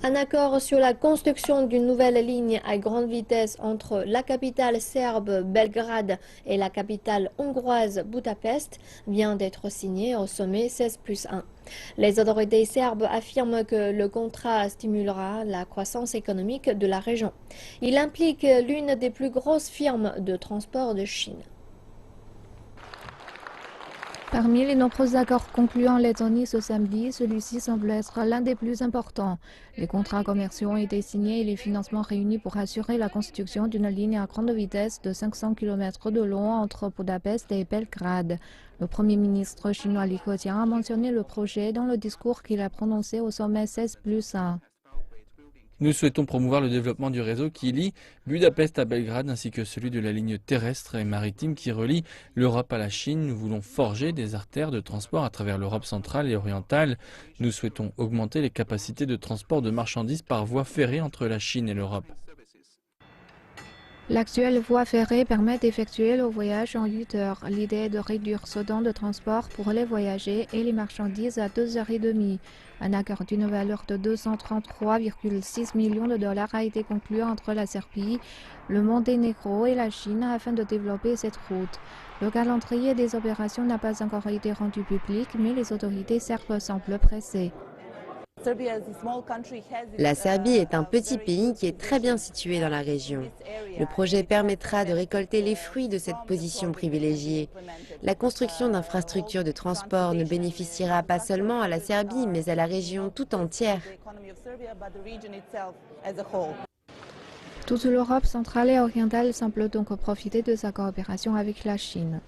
Un accord sur la construction d'une nouvelle ligne à grande vitesse entre la capitale serbe Belgrade et la capitale hongroise Budapest vient d'être signé au sommet 16+1. Les autorités serbes affirment que le contrat stimulera la croissance économique de la région. Il implique l'une des plus grosses firmes de transport de Chine. Parmi les nombreux accords conclus en Lettonie ce samedi, celui-ci semble être l'un des plus importants. Les contrats commerciaux ont été signés et les financements réunis pour assurer la construction d'une ligne à grande vitesse de 500 km de long entre Budapest et Belgrade. Le Premier ministre chinois Li Keqiang a mentionné le projet dans le discours qu'il a prononcé au sommet 16+1. Nous souhaitons promouvoir le développement du réseau qui lie Budapest à Belgrade ainsi que celui de la ligne terrestre et maritime qui relie l'Europe à la Chine. Nous voulons forger des artères de transport à travers l'Europe centrale et orientale. Nous souhaitons augmenter les capacités de transport de marchandises par voie ferrée entre la Chine et l'Europe. L'actuelle voie ferrée permet d'effectuer le voyage en 8 heures. L'idée est de réduire ce temps de transport pour les voyageurs et les marchandises à 2h30. Un accord d'une valeur de 233,6 millions de dollars a été conclu entre la Serbie, le Monténégro et la Chine afin de développer cette route. Le calendrier des opérations n'a pas encore été rendu public, mais les autorités serbes semblent pressées. La Serbie est un petit pays qui est très bien situé dans la région. Le projet permettra de récolter les fruits de cette position privilégiée. La construction d'infrastructures de transport ne bénéficiera pas seulement à la Serbie, mais à la région tout entière. Toute l'Europe centrale et orientale semble donc profiter de sa coopération avec la Chine.